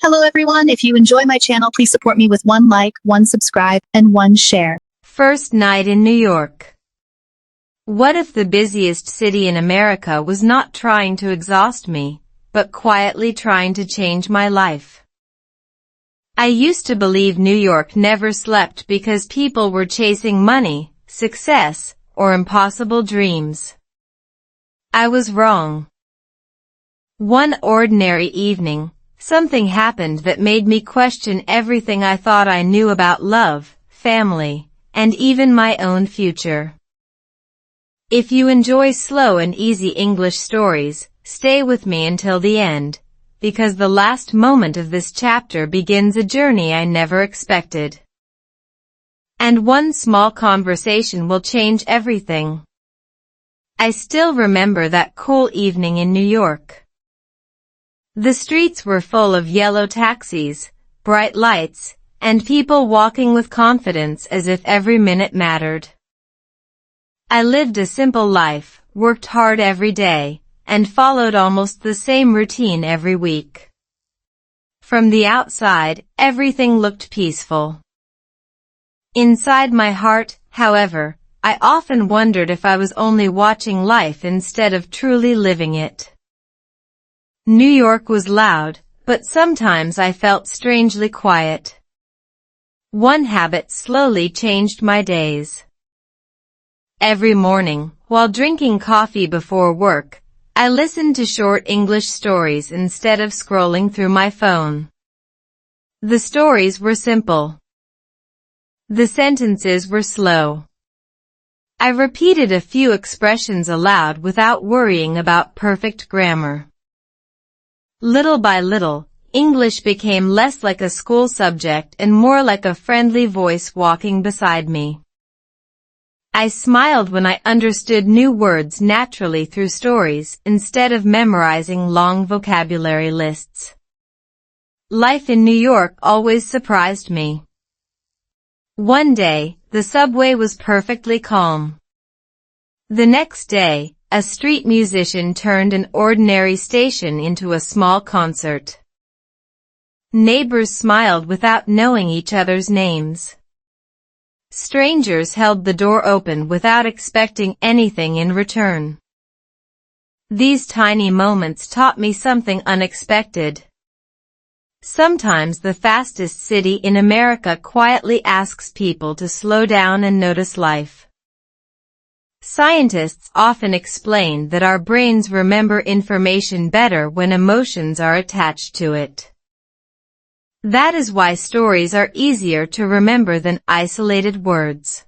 Hello everyone, if you enjoy my channel, please support me with one like, one subscribe, and one share. First night in New York. What if the busiest city in America was not trying to exhaust me, but quietly trying to change my life? I used to believe New York never slept because people were chasing money, success, or impossible dreams. I was wrong. One ordinary evening, something happened that made me question everything I thought I knew about love, family, and even my own future. If you enjoy slow and easy English stories, stay with me until the end, because the last moment of this chapter begins a journey I never expected. And one small conversation will change everything. I still remember that cool evening in New York. The streets were full of yellow taxis, bright lights, and people walking with confidence as if every minute mattered. I lived a simple life, worked hard every day, and followed almost the same routine every week. From the outside, everything looked peaceful. Inside my heart, however, I often wondered if I was only watching life instead of truly living it. New York was loud, but sometimes I felt strangely quiet. One habit slowly changed my days. Every morning, while drinking coffee before work, I listened to short English stories instead of scrolling through my phone. The stories were simple. The sentences were slow. I repeated a few expressions aloud without worrying about perfect grammar. Little by little, English became less like a school subject and more like a friendly voice walking beside me. I smiled when I understood new words naturally through stories instead of memorizing long vocabulary lists. Life in New York always surprised me. One day, the subway was perfectly calm. The next day, a street musician turned an ordinary station into a small concert. Neighbors smiled without knowing each other's names. Strangers held the door open without expecting anything in return. These tiny moments taught me something unexpected. Sometimes the fastest city in America quietly asks people to slow down and notice life. Scientists often explain that our brains remember information better when emotions are attached to it. That is why stories are easier to remember than isolated words.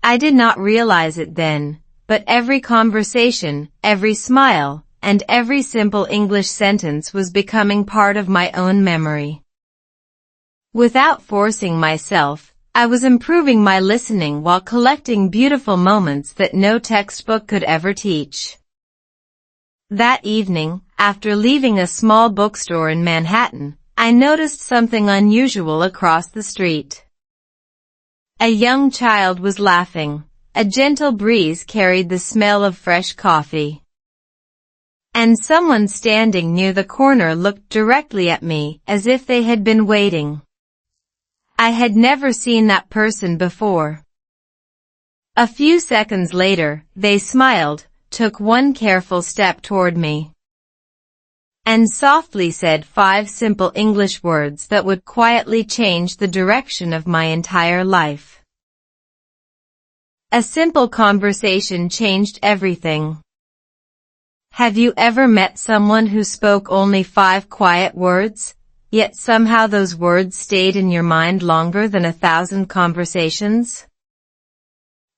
I did not realize it then, but every conversation, every smile, and every simple English sentence was becoming part of my own memory. Without forcing myself, I was improving my listening while collecting beautiful moments that no textbook could ever teach. That evening, after leaving a small bookstore in Manhattan, I noticed something unusual across the street. A young child was laughing. A gentle breeze carried the smell of fresh coffee. And someone standing near the corner looked directly at me as if they had been waiting. I had never seen that person before. A few seconds later, they smiled, took one careful step toward me, and softly said 5 simple English words that would quietly change the direction of my entire life. A simple conversation changed everything. Have you ever met someone who spoke only 5 quiet words? Yet somehow those words stayed in your mind longer than 1,000 conversations?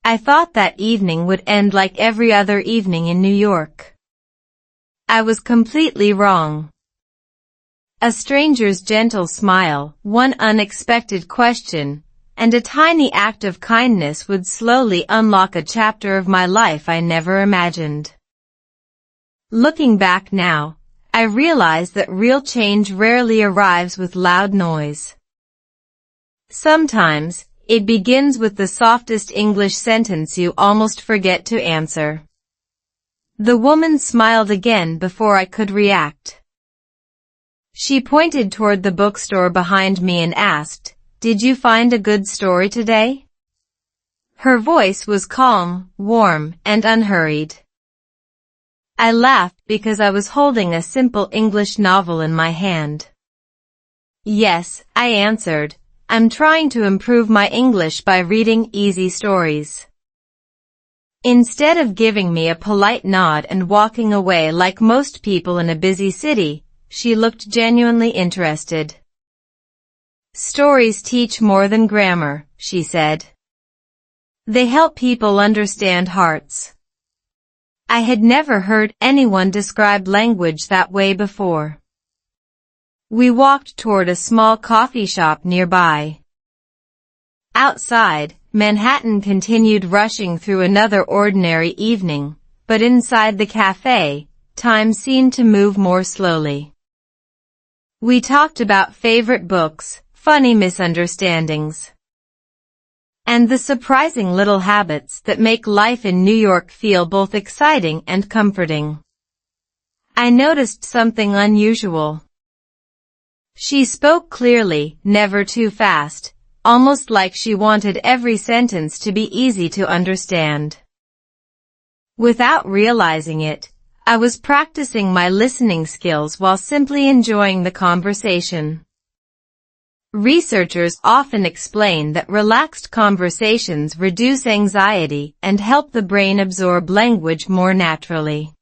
I thought that evening would end like every other evening in New York. I was completely wrong. A stranger's gentle smile, one unexpected question, and a tiny act of kindness would slowly unlock a chapter of my life I never imagined. Looking back now, I realize that real change rarely arrives with loud noise. Sometimes, it begins with the softest English sentence you almost forget to answer. The woman smiled again before I could react. She pointed toward the bookstore behind me and asked, "Did you find a good story today?" Her voice was calm, warm, and unhurried. I laughed because I was holding a simple English novel in my hand. "Yes," I answered. "I'm trying to improve my English by reading easy stories." Instead of giving me a polite nod and walking away like most people in a busy city, she looked genuinely interested. "Stories teach more than grammar," she said. "They help people understand hearts." I had never heard anyone describe language that way before. We walked toward a small coffee shop nearby. Outside, Manhattan continued rushing through another ordinary evening, but inside the cafe, time seemed to move more slowly. We talked about favorite books, funny misunderstandings, and the surprising little habits that make life in New York feel both exciting and comforting. I noticed something unusual. She spoke clearly, never too fast, almost like she wanted every sentence to be easy to understand. Without realizing it, I was practicing my listening skills while simply enjoying the conversation. Researchers often explain that relaxed conversations reduce anxiety and help the brain absorb language more naturally.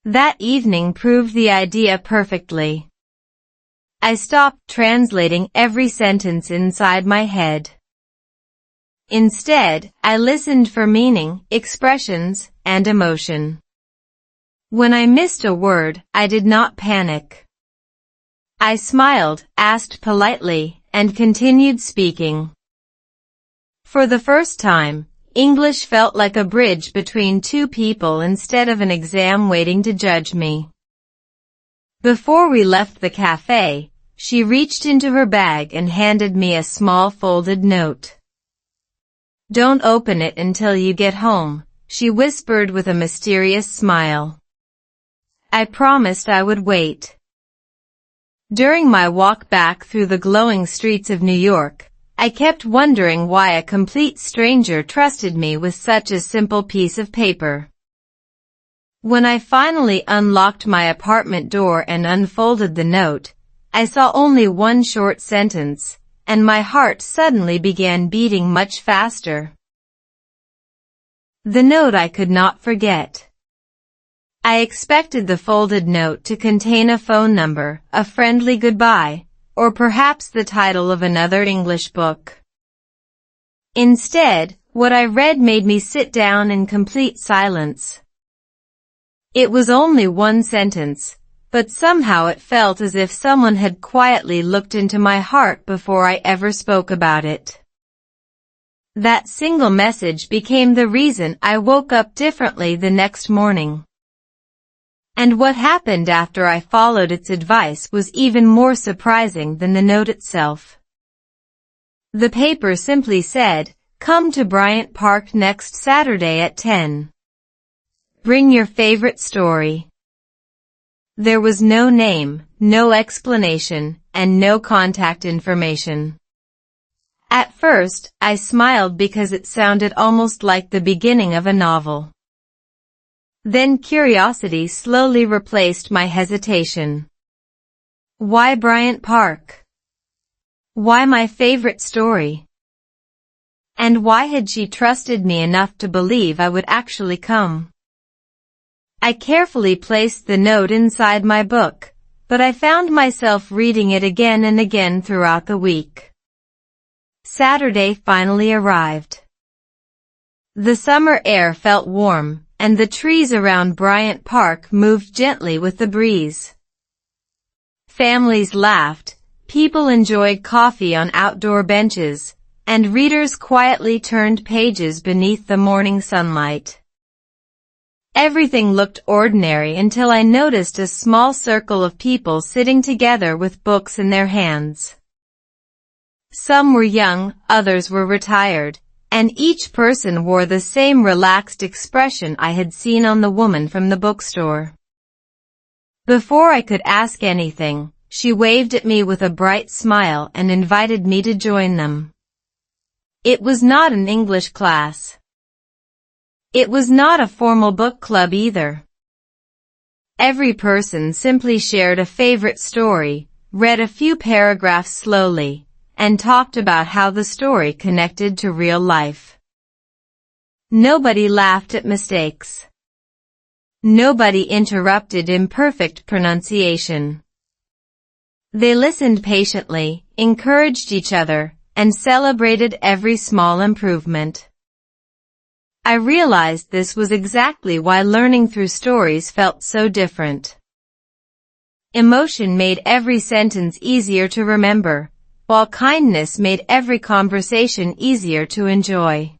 That evening proved the idea perfectly. I stopped translating every sentence inside my head. Instead, I listened for meaning, expressions, and emotion. When I missed a word, I did not panic. I smiled, asked politely, and continued speaking. For the first time, English felt like a bridge between two people instead of an exam waiting to judge me. Before we left the cafe, she reached into her bag and handed me a small folded note. "Don't open it until you get home," she whispered with a mysterious smile. I promised I would wait. During my walk back through the glowing streets of New York, I kept wondering why a complete stranger trusted me with such a simple piece of paper. When I finally unlocked my apartment door and unfolded the note, I saw only one short sentence, and my heart suddenly began beating much faster. The note I could not forget. I expected the folded note to contain a phone number, a friendly goodbye, or perhaps the title of another English book. Instead, what I read made me sit down in complete silence. It was only one sentence, but somehow it felt as if someone had quietly looked into my heart before I ever spoke about it. That single message became the reason I woke up differently the next morning. And what happened after I followed its advice was even more surprising than the note itself. The paper simply said, "Come to Bryant Park next Saturday at 10. Bring your favorite story." There was no name, no explanation, and no contact information. At first, I smiled because it sounded almost like the beginning of a novel. Then curiosity slowly replaced my hesitation. Why Bryant Park? Why my favorite story? And why had she trusted me enough to believe I would actually come? I carefully placed the note inside my book, but I found myself reading it again and again throughout the week. Saturday finally arrived. The summer air felt warm, and the trees around Bryant Park moved gently with the breeze. Families laughed, people enjoyed coffee on outdoor benches, and readers quietly turned pages beneath the morning sunlight. Everything looked ordinary until I noticed a small circle of people sitting together with books in their hands. Some were young, others were retired, and each person wore the same relaxed expression I had seen on the woman from the bookstore. Before I could ask anything, she waved at me with a bright smile and invited me to join them. It was not an English class. It was not a formal book club either. Every person simply shared a favorite story, read a few paragraphs slowly, and talked about how the story connected to real life. Nobody laughed at mistakes. Nobody interrupted imperfect pronunciation. They listened patiently, encouraged each other, and celebrated every small improvement. I realized this was exactly why learning through stories felt so different. Emotion made every sentence easier to remember, while kindness made every conversation easier to enjoy.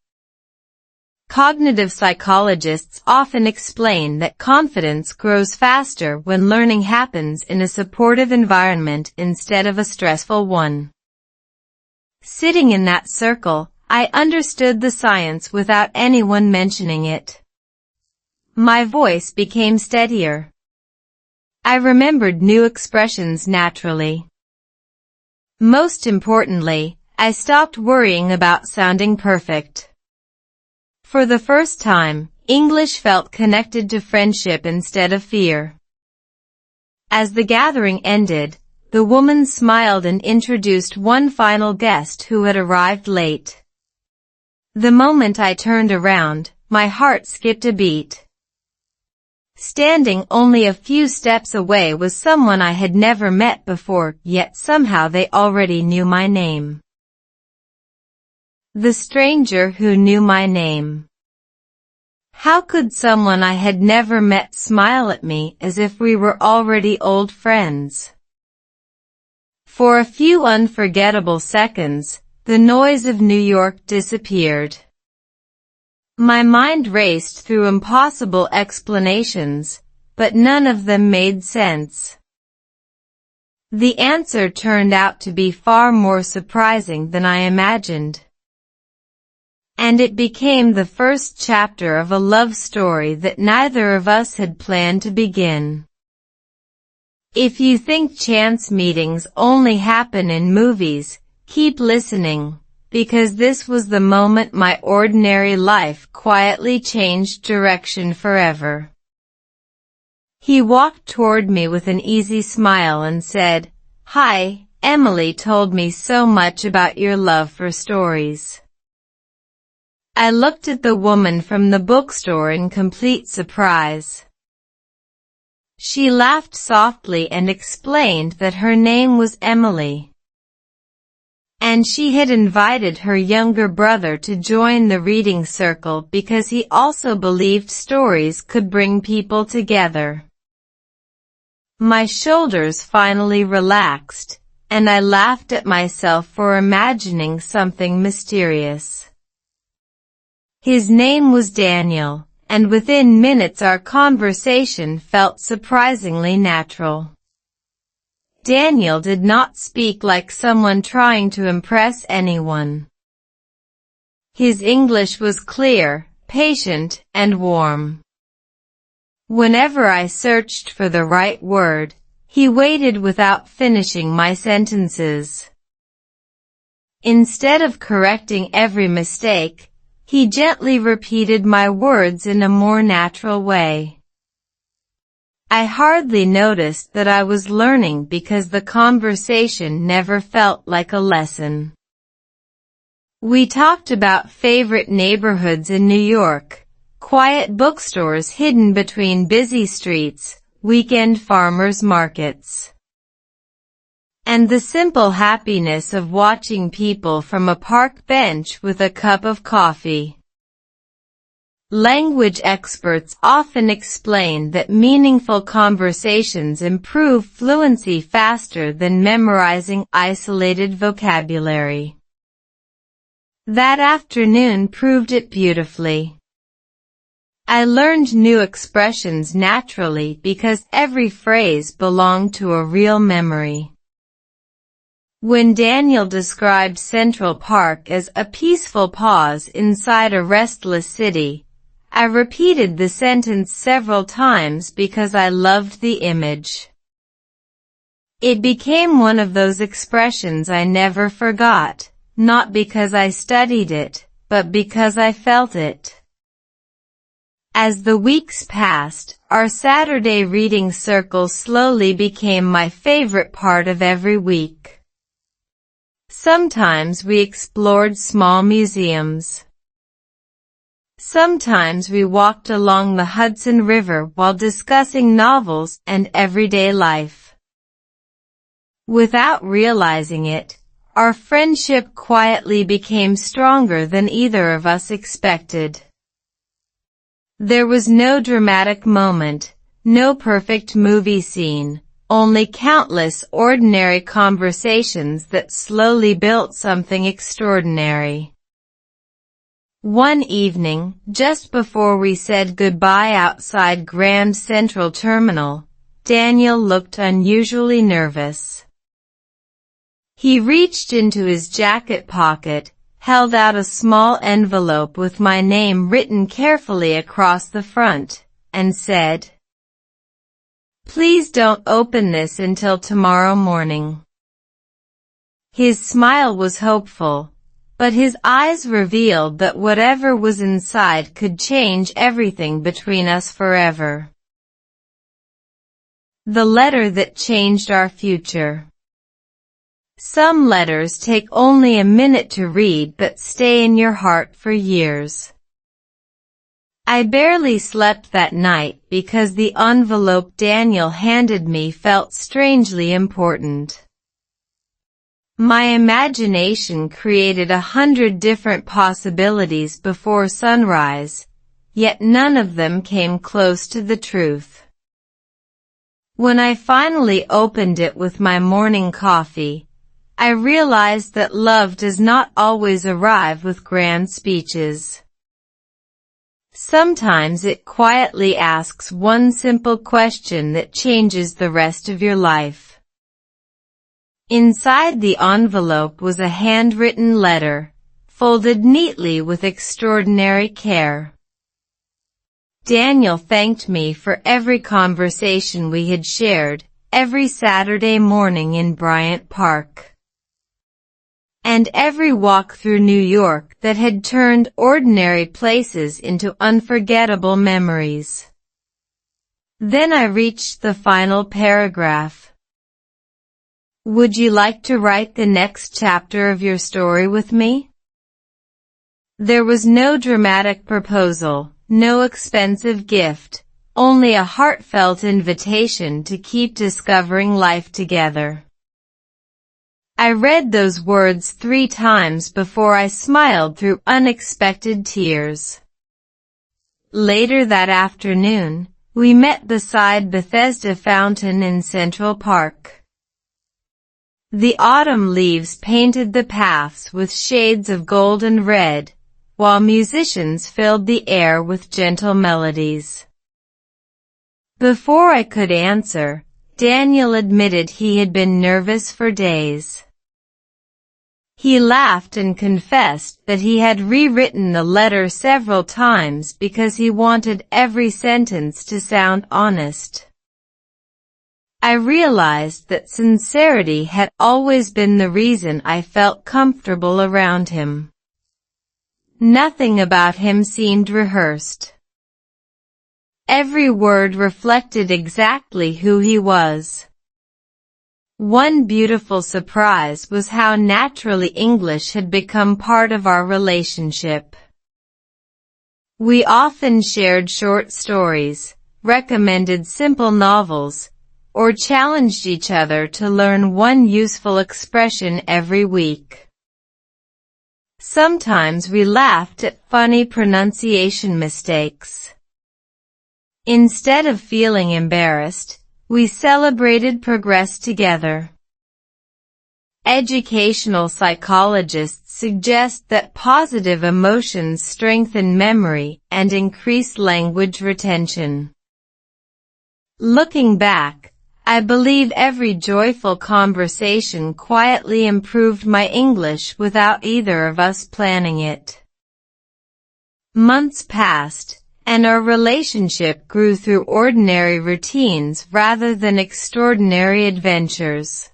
Cognitive psychologists often explain that confidence grows faster when learning happens in a supportive environment instead of a stressful one. Sitting in that circle, I understood the science without anyone mentioning it. My voice became steadier. I remembered new expressions naturally. Most importantly, I stopped worrying about sounding perfect. For the first time, English felt connected to friendship instead of fear. As the gathering ended, the woman smiled and introduced one final guest who had arrived late. The moment I turned around, my heart skipped a beat. Standing only a few steps away was someone I had never met before, yet somehow they already knew my name. The stranger who knew my name. How could someone I had never met smile at me as if we were already old friends? For a few unforgettable seconds, the noise of New York disappeared. My mind raced through impossible explanations, but none of them made sense. The answer turned out to be far more surprising than I imagined. And it became the first chapter of a love story that neither of us had planned to begin. If you think chance meetings only happen in movies, keep listening, because this was the moment my ordinary life quietly changed direction forever. He walked toward me with an easy smile and said, "Hi, Emily told me so much about your love for stories." I looked at the woman from the bookstore in complete surprise. She laughed softly and explained that her name was Emily. And she had invited her younger brother to join the reading circle because he also believed stories could bring people together. My shoulders finally relaxed, and I laughed at myself for imagining something mysterious. His name was Daniel, and within minutes our conversation felt surprisingly natural. Daniel did not speak like someone trying to impress anyone. His English was clear, patient, and warm. Whenever I searched for the right word, he waited without finishing my sentences. Instead of correcting every mistake, he gently repeated my words in a more natural way. I hardly noticed that I was learning because the conversation never felt like a lesson. We talked about favorite neighborhoods in New York, quiet bookstores hidden between busy streets, weekend farmers markets, and the simple happiness of watching people from a park bench with a cup of coffee. Language experts often explain that meaningful conversations improve fluency faster than memorizing isolated vocabulary. That afternoon proved it beautifully. I learned new expressions naturally because every phrase belonged to a real memory. When Daniel described Central Park as a peaceful pause inside a restless city, I repeated the sentence several times because I loved the image. It became one of those expressions I never forgot, not because I studied it, but because I felt it. As the weeks passed, our Saturday reading circle slowly became my favorite part of every week. Sometimes we explored small museums. Sometimes we walked along the Hudson River while discussing novels and everyday life. Without realizing it, our friendship quietly became stronger than either of us expected. There was no dramatic moment, no perfect movie scene, only countless ordinary conversations that slowly built something extraordinary. One evening, just before we said goodbye outside Grand Central Terminal, Daniel looked unusually nervous. He reached into his jacket pocket, held out a small envelope with my name written carefully across the front, and said, "Please don't open this until tomorrow morning." His smile was hopeful, but his eyes revealed that whatever was inside could change everything between us forever. The letter that changed our future. Some letters take only a minute to read but stay in your heart for years. I barely slept that night because the envelope Daniel handed me felt strangely important. My imagination created 100 different possibilities before sunrise, yet none of them came close to the truth. When I finally opened it with my morning coffee, I realized that love does not always arrive with grand speeches. Sometimes it quietly asks one simple question that changes the rest of your life. Inside the envelope was a handwritten letter, folded neatly with extraordinary care. Daniel thanked me for every conversation we had shared, every Saturday morning in Bryant Park, and every walk through New York that had turned ordinary places into unforgettable memories. Then I reached the final paragraph. "Would you like to write the next chapter of your story with me?" There was no dramatic proposal, no expensive gift, only a heartfelt invitation to keep discovering life together. I read those words 3 times before I smiled through unexpected tears. Later that afternoon, we met beside Bethesda Fountain in Central Park. The autumn leaves painted the paths with shades of gold and red, while musicians filled the air with gentle melodies. Before I could answer, Daniel admitted he had been nervous for days. He laughed and confessed that he had rewritten the letter several times because he wanted every sentence to sound honest. I realized that sincerity had always been the reason I felt comfortable around him. Nothing about him seemed rehearsed. Every word reflected exactly who he was. One beautiful surprise was how naturally English had become part of our relationship. We often shared short stories, recommended simple novels, or challenged each other to learn one useful expression every week. Sometimes we laughed at funny pronunciation mistakes. Instead of feeling embarrassed, we celebrated progress together. Educational psychologists suggest that positive emotions strengthen memory and increase language retention. Looking back, I believe every joyful conversation quietly improved my English without either of us planning it. Months passed, and our relationship grew through ordinary routines rather than extraordinary adventures.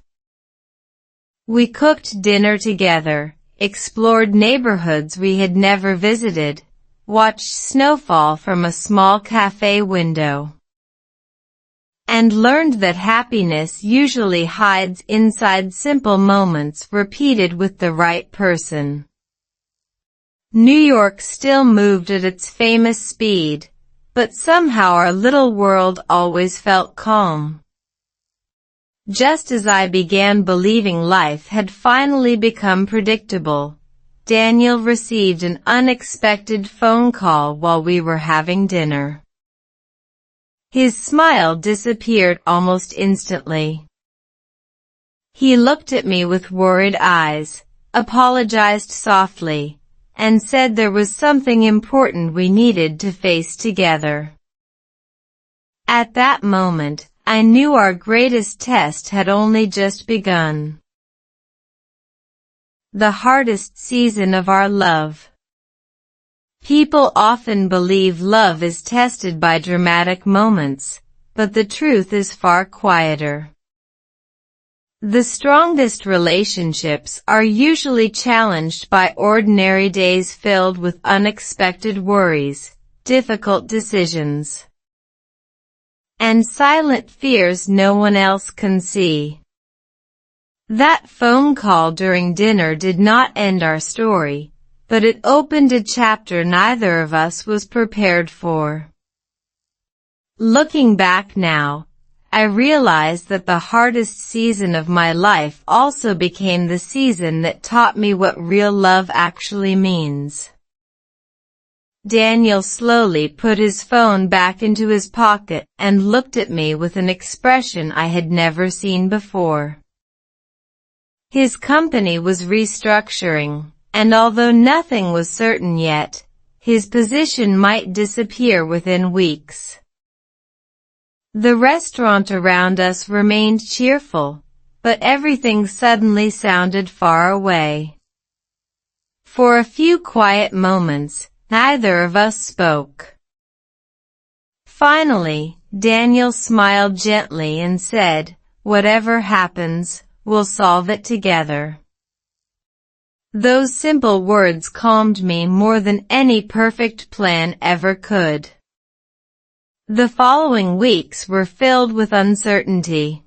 We cooked dinner together, explored neighborhoods we had never visited, watched snowfall from a small cafe window, and learned that happiness usually hides inside simple moments repeated with the right person. New York still moved at its famous speed, but somehow our little world always felt calm. Just as I began believing life had finally become predictable, Daniel received an unexpected phone call while we were having dinner. His smile disappeared almost instantly. He looked at me with worried eyes, apologized softly, and said there was something important we needed to face together. At that moment, I knew our greatest test had only just begun. The hardest season of our love. People often believe love is tested by dramatic moments, but the truth is far quieter. The strongest relationships are usually challenged by ordinary days filled with unexpected worries, difficult decisions, and silent fears no one else can see. That phone call during dinner did not end our story, but it opened a chapter neither of us was prepared for. Looking back now, I realize that the hardest season of my life also became the season that taught me what real love actually means. Daniel slowly put his phone back into his pocket and looked at me with an expression I had never seen before. His company was restructuring, and although nothing was certain yet, his position might disappear within weeks. The restaurant around us remained cheerful, but everything suddenly sounded far away. For a few quiet moments, neither of us spoke. Finally, Daniel smiled gently and said, "Whatever happens, we'll solve it together." Those simple words calmed me more than any perfect plan ever could. The following weeks were filled with uncertainty.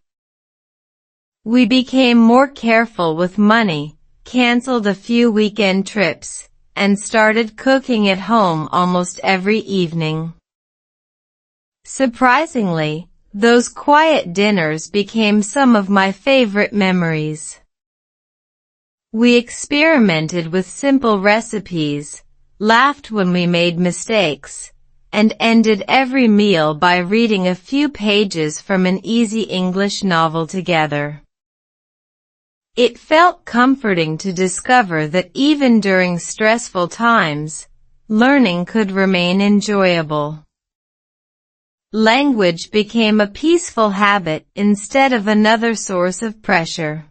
We became more careful with money, canceled a few weekend trips, and started cooking at home almost every evening. Surprisingly, those quiet dinners became some of my favorite memories. We experimented with simple recipes, laughed when we made mistakes, and ended every meal by reading a few pages from an easy English novel together. It felt comforting to discover that even during stressful times, learning could remain enjoyable. Language became a peaceful habit instead of another source of pressure.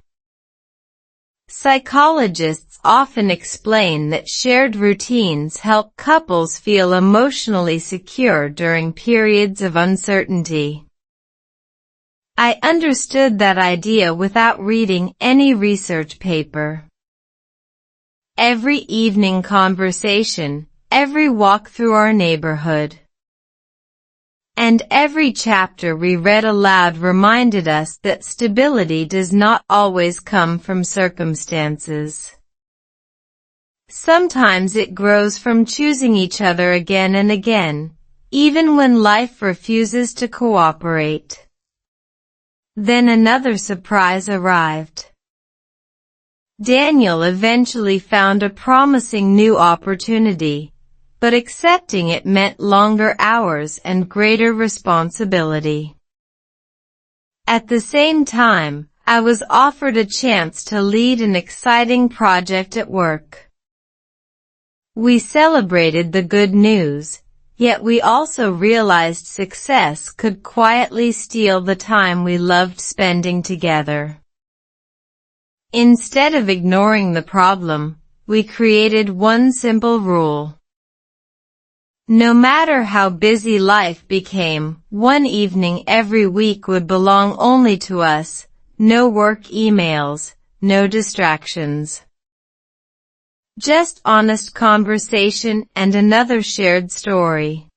Psychologists often explain that shared routines help couples feel emotionally secure during periods of uncertainty. I understood that idea without reading any research paper. Every evening conversation, every walk through our neighborhood, and every chapter we read aloud reminded us that stability does not always come from circumstances. Sometimes it grows from choosing each other again and again, even when life refuses to cooperate. Then another surprise arrived. Daniel eventually found a promising new opportunity, but accepting it meant longer hours and greater responsibility. At the same time, I was offered a chance to lead an exciting project at work. We celebrated the good news, yet we also realized success could quietly steal the time we loved spending together. Instead of ignoring the problem, we created one simple rule. No matter how busy life became, one evening every week would belong only to us, no work emails, no distractions. Just honest conversation and another shared story.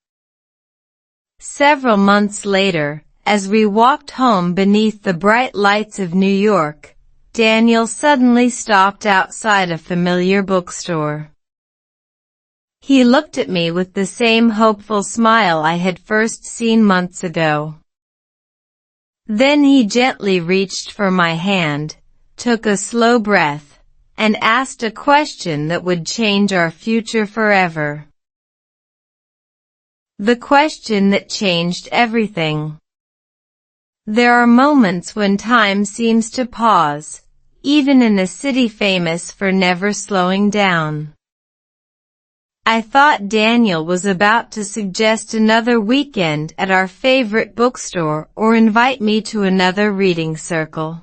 Several months later, as we walked home beneath the bright lights of New York, Daniel suddenly stopped outside a familiar bookstore. He looked at me with the same hopeful smile I had first seen months ago. Then he gently reached for my hand, took a slow breath, and asked a question that would change our future forever. The question that changed everything. There are moments when time seems to pause, even in a city famous for never slowing down. I thought Daniel was about to suggest another weekend at our favorite bookstore or invite me to another reading circle.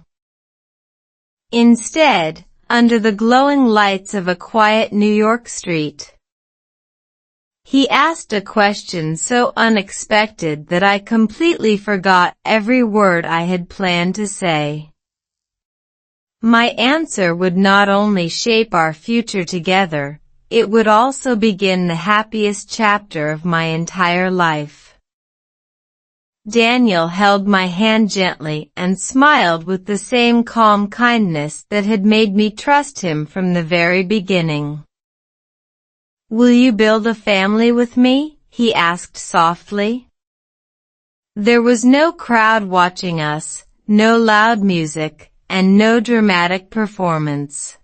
Instead, under the glowing lights of a quiet New York street, he asked a question so unexpected that I completely forgot every word I had planned to say. My answer would not only shape our future together, it would also begin the happiest chapter of my entire life. Daniel held my hand gently and smiled with the same calm kindness that had made me trust him from the very beginning. "Will you build a family with me?" he asked softly. There was no crowd watching us, no loud music, and no dramatic performance.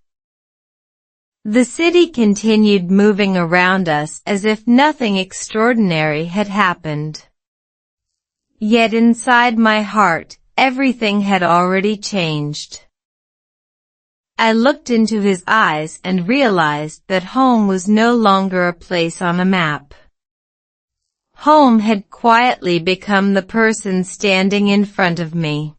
The city continued moving around us as if nothing extraordinary had happened. Yet inside my heart, everything had already changed. I looked into his eyes and realized that home was no longer a place on a map. Home had quietly become the person standing in front of me.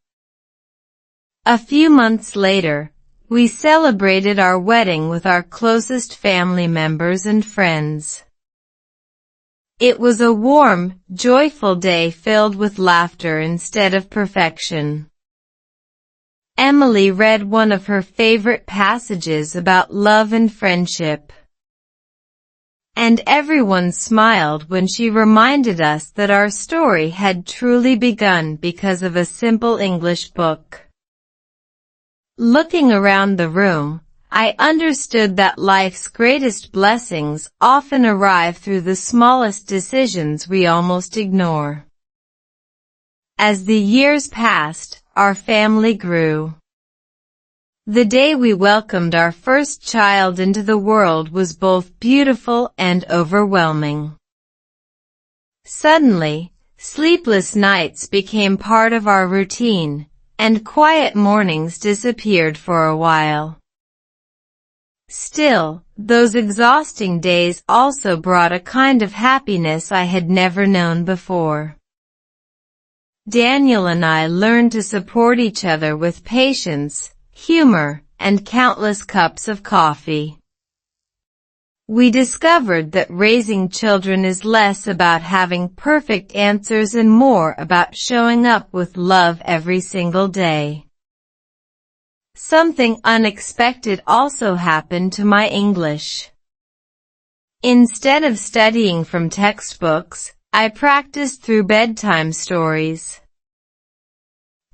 A few months later, we celebrated our wedding with our closest family members and friends. It was a warm, joyful day filled with laughter instead of perfection. Emily read one of her favorite passages about love and friendship. And everyone smiled when she reminded us that our story had truly begun because of a simple English book. Looking around the room, I understood that life's greatest blessings often arrive through the smallest decisions we almost ignore. As the years passed, our family grew. The day we welcomed our first child into the world was both beautiful and overwhelming. Suddenly, sleepless nights became part of our routine, and quiet mornings disappeared for a while. Still, those exhausting days also brought a kind of happiness I had never known before. Daniel and I learned to support each other with patience, humor, and countless cups of coffee. We discovered that raising children is less about having perfect answers and more about showing up with love every single day. Something unexpected also happened to my English. Instead of studying from textbooks, I practiced through bedtime stories.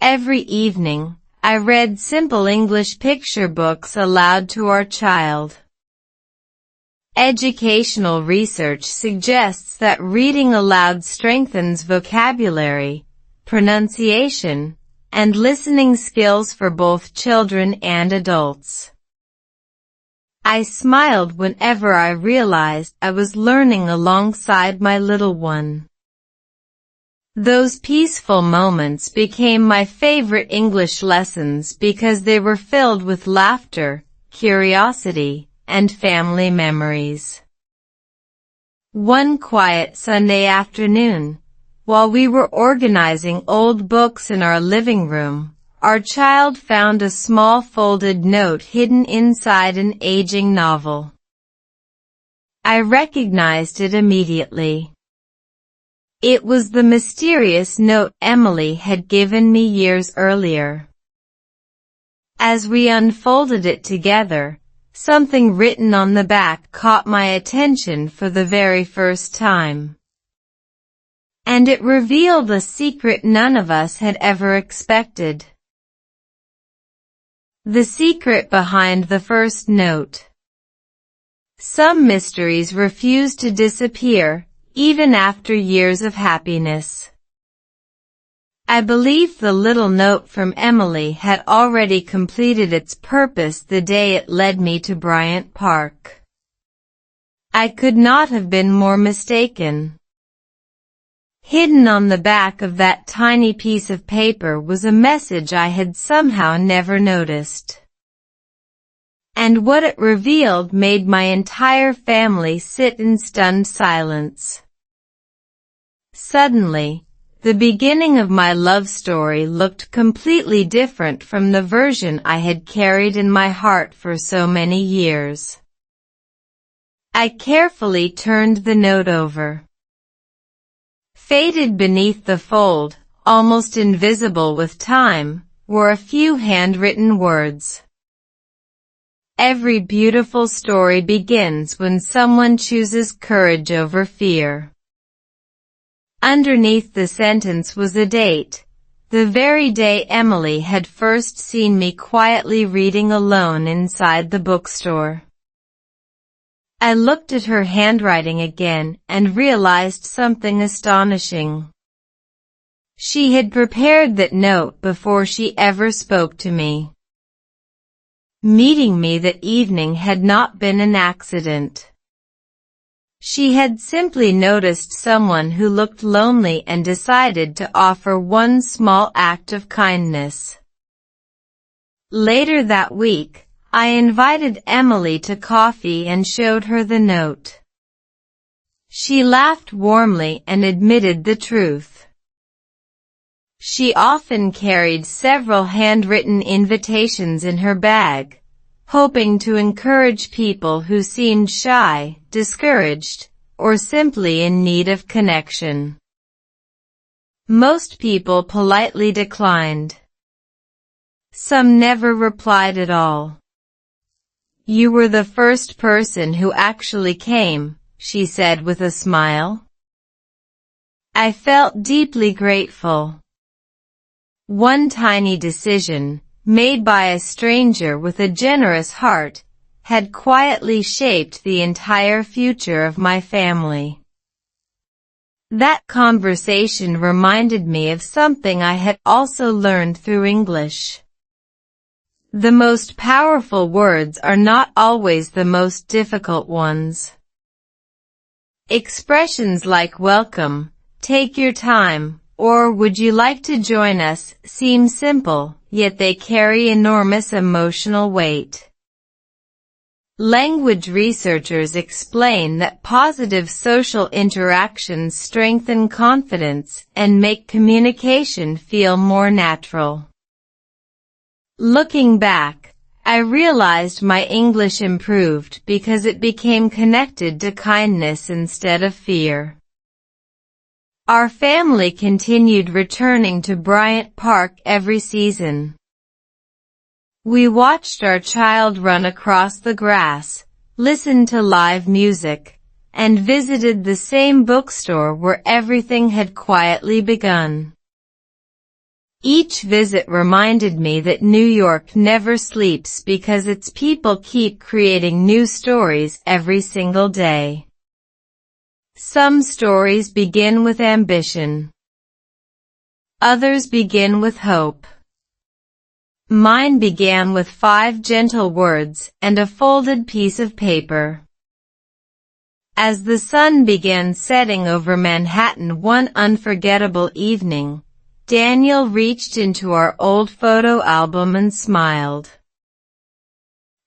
Every evening, I read simple English picture books aloud to our child. Educational research suggests that reading aloud strengthens vocabulary, pronunciation, and listening skills for both children and adults. I smiled whenever I realized I was learning alongside my little one. Those peaceful moments became my favorite English lessons because they were filled with laughter, curiosity, and family memories. One quiet Sunday afternoon, while we were organizing old books in our living room, our child found a small folded note hidden inside an aging novel. I recognized it immediately. It was the mysterious note Emily had given me years earlier. As we unfolded it together, something written on the back caught my attention for the very first time. And it revealed a secret none of us had ever expected. The secret behind the first note. Some mysteries refuse to disappear, even after years of happiness. I believe the little note from Emily had already completed its purpose the day it led me to Bryant Park. I could not have been more mistaken. Hidden on the back of that tiny piece of paper was a message I had somehow never noticed. And what it revealed made my entire family sit in stunned silence. Suddenly, the beginning of my love story looked completely different from the version I had carried in my heart for so many years. I carefully turned the note over. Faded beneath the fold, almost invisible with time, were a few handwritten words. Every beautiful story begins when someone chooses courage over fear. Underneath the sentence was a date, the very day Emily had first seen me quietly reading alone inside the bookstore. I looked at her handwriting again and realized something astonishing. She had prepared that note before she ever spoke to me. Meeting me that evening had not been an accident. She had simply noticed someone who looked lonely and decided to offer one small act of kindness. Later that week, I invited Emily to coffee and showed her the note. She laughed warmly and admitted the truth. She often carried several handwritten invitations in her bag, hoping to encourage people who seemed shy, discouraged, or simply in need of connection. Most people politely declined. Some never replied at all. "You were the first person who actually came," she said with a smile. I felt deeply grateful. One tiny decision, made by a stranger with a generous heart, had quietly shaped the entire future of my family. That conversation reminded me of something I had also learned through English. The most powerful words are not always the most difficult ones. Expressions like welcome, take your time, or would you like to join us seem simple, yet they carry enormous emotional weight. Language researchers explain that positive social interactions strengthen confidence and make communication feel more natural. Looking back, I realized my English improved because it became connected to kindness instead of fear. Our family continued returning to Bryant Park every season. We watched our child run across the grass, listened to live music, and visited the same bookstore where everything had quietly begun. Each visit reminded me that New York never sleeps because its people keep creating new stories every single day. Some stories begin with ambition. Others begin with hope. Mine began with 5 gentle words and a folded piece of paper. As the sun began setting over Manhattan one unforgettable evening, Daniel reached into our old photo album and smiled.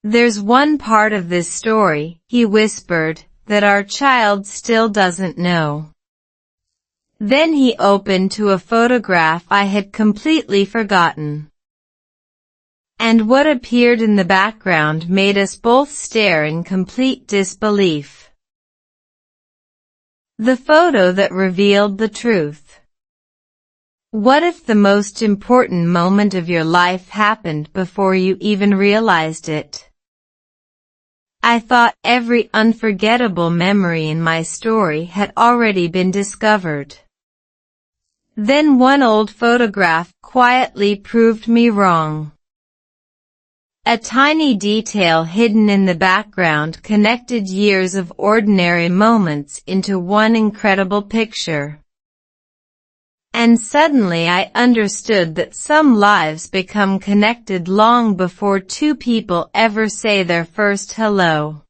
"There's one part of this story," he whispered, "that our child still doesn't know." Then he opened to a photograph I had completely forgotten. And what appeared in the background made us both stare in complete disbelief. The photo that revealed the truth. What if the most important moment of your life happened before you even realized it? I thought every unforgettable memory in my story had already been discovered. Then one old photograph quietly proved me wrong. A tiny detail hidden in the background connected years of ordinary moments into one incredible picture. And suddenly I understood that some lives become connected long before two people ever say their first hello.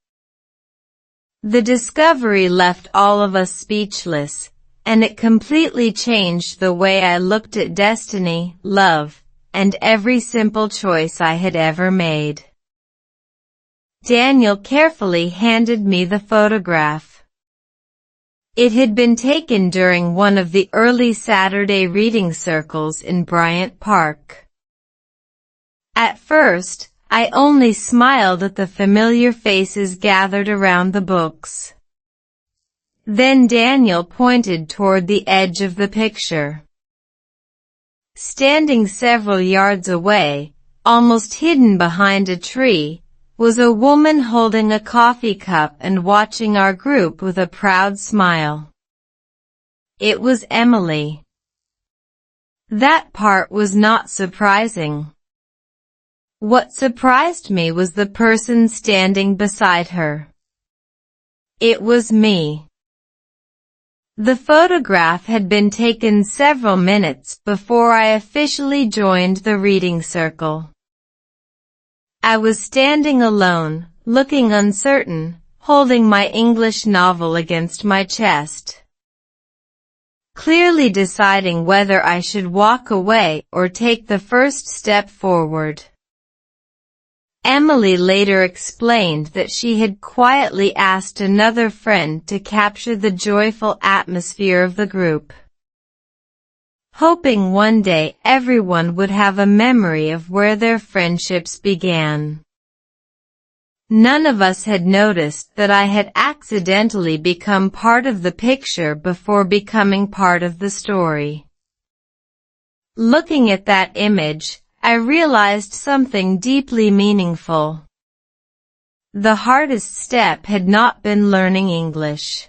The discovery left all of us speechless, and it completely changed the way I looked at destiny, love, and every simple choice I had ever made. Daniel carefully handed me the photograph. It had been taken during one of the early Saturday reading circles in Bryant Park. At first, I only smiled at the familiar faces gathered around the books. Then Daniel pointed toward the edge of the picture. Standing several yards away, almost hidden behind a tree, was a woman holding a coffee cup and watching our group with a proud smile. It was Emily. That part was not surprising. What surprised me was the person standing beside her. It was me. The photograph had been taken several minutes before I officially joined the reading circle. I was standing alone, looking uncertain, holding my English novel against my chest, clearly deciding whether I should walk away or take the first step forward. Emily later explained that she had quietly asked another friend to capture the joyful atmosphere of the group, hoping one day everyone would have a memory of where their friendships began. None of us had noticed that I had accidentally become part of the picture before becoming part of the story. Looking at that image, I realized something deeply meaningful. The hardest step had not been learning English.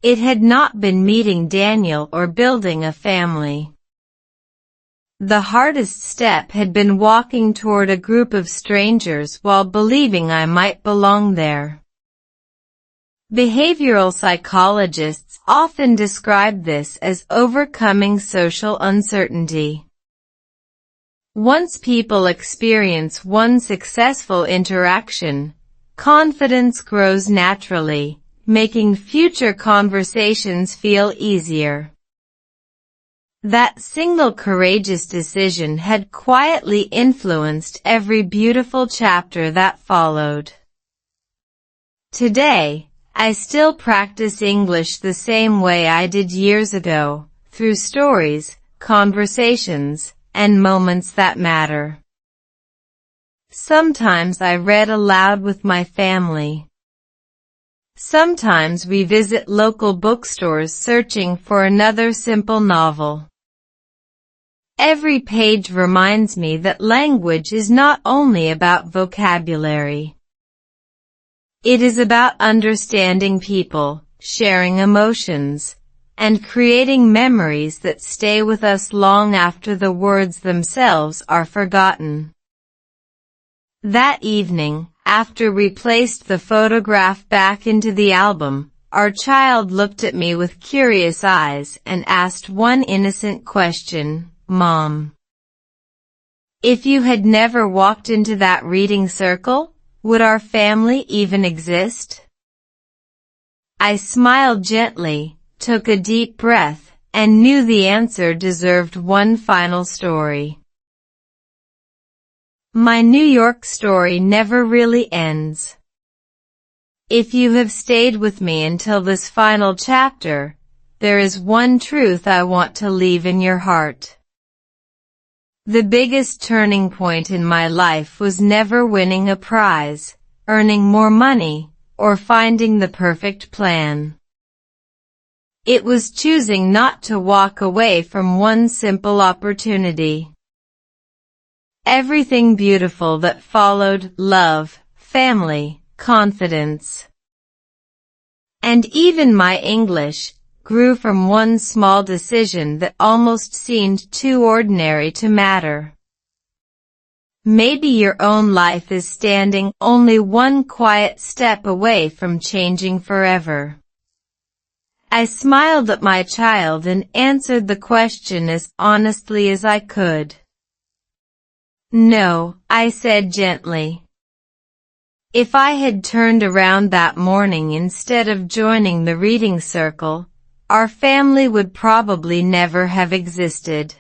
It had not been meeting Daniel or building a family. The hardest step had been walking toward a group of strangers while believing I might belong there. Behavioral psychologists often describe this as overcoming social uncertainty. Once people experience one successful interaction, confidence grows naturally, making future conversations feel easier. That single courageous decision had quietly influenced every beautiful chapter that followed. Today, I still practice English the same way I did years ago, through stories, conversations, and moments that matter. Sometimes I read aloud with my family. Sometimes we visit local bookstores searching for another simple novel. Every page reminds me that language is not only about vocabulary. It is about understanding people, sharing emotions, and creating memories that stay with us long after the words themselves are forgotten. That evening, after we placed the photograph back into the album, our child looked at me with curious eyes and asked one innocent question, "Mom, if you had never walked into that reading circle, would our family even exist?" I smiled gently, took a deep breath, and knew the answer deserved one final story. My New York story never really ends. If you have stayed with me until this final chapter, there is one truth I want to leave in your heart. The biggest turning point in my life was never winning a prize, earning more money, or finding the perfect plan. It was choosing not to walk away from one simple opportunity. Everything beautiful that followed: love, family, confidence. And even my English grew from one small decision that almost seemed too ordinary to matter. Maybe your own life is standing only one quiet step away from changing forever. I smiled at my child and answered the question as honestly as I could. "No," I said gently. If I had turned around that morning instead of joining the reading circle, our family would probably never have existed.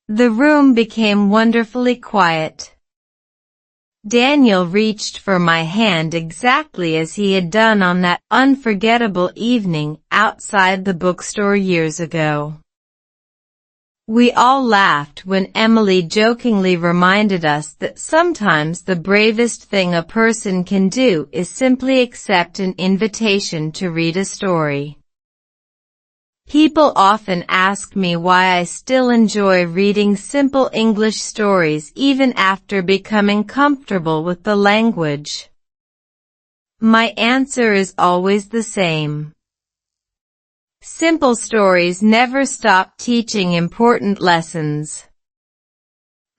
The room became wonderfully quiet. Daniel reached for my hand exactly as he had done on that unforgettable evening outside the bookstore years ago. We all laughed when Emily jokingly reminded us that sometimes the bravest thing a person can do is simply accept an invitation to read a story. People often ask me why I still enjoy reading simple English stories even after becoming comfortable with the language. My answer is always the same. Simple stories never stop teaching important lessons.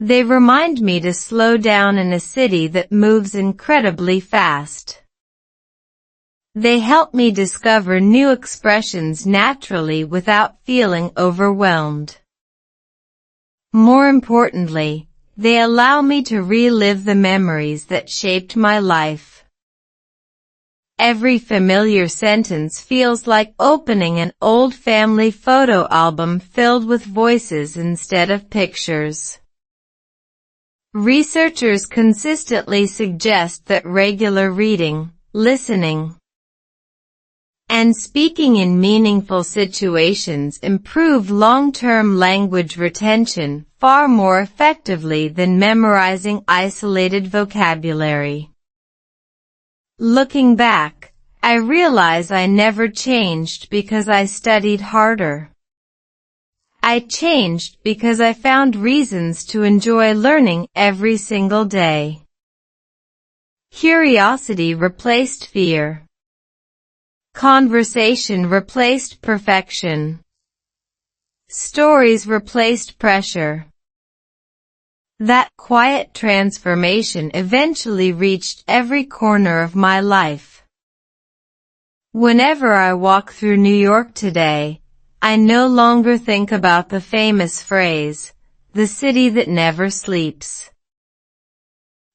They remind me to slow down in a city that moves incredibly fast. They help me discover new expressions naturally without feeling overwhelmed. More importantly, they allow me to relive the memories that shaped my life. Every familiar sentence feels like opening an old family photo album filled with voices instead of pictures. Researchers consistently suggest that regular reading, listening, and speaking in meaningful situations improve long-term language retention far more effectively than memorizing isolated vocabulary. Looking back, I realize I never changed because I studied harder. I changed because I found reasons to enjoy learning every single day. Curiosity replaced fear. Conversation replaced perfection. Stories replaced pressure. That quiet transformation eventually reached every corner of my life. Whenever I walk through New York today, I no longer think about the famous phrase, "the city that never sleeps."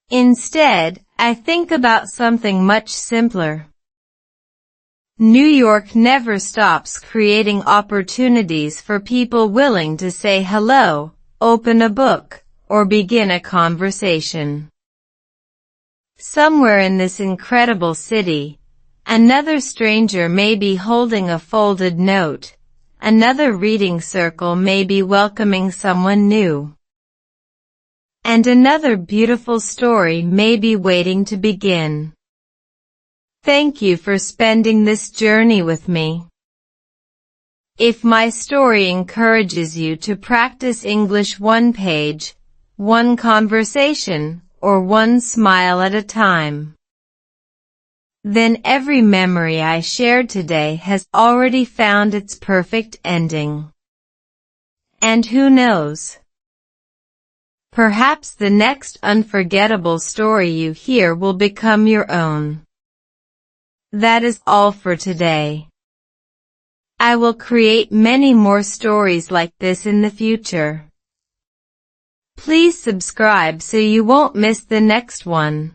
Instead, I think about something much simpler. New York never stops creating opportunities for people willing to say hello, open a book, or begin a conversation. Somewhere in this incredible city, another stranger may be holding a folded note, another reading circle may be welcoming someone new, and another beautiful story may be waiting to begin. Thank you for spending this journey with me. If my story encourages you to practice English one page, one conversation, or one smile at a time, then every memory I shared today has already found its perfect ending. And who knows? Perhaps the next unforgettable story you hear will become your own. That is all for today. I will create many more stories like this in the future. Please subscribe so you won't miss the next one.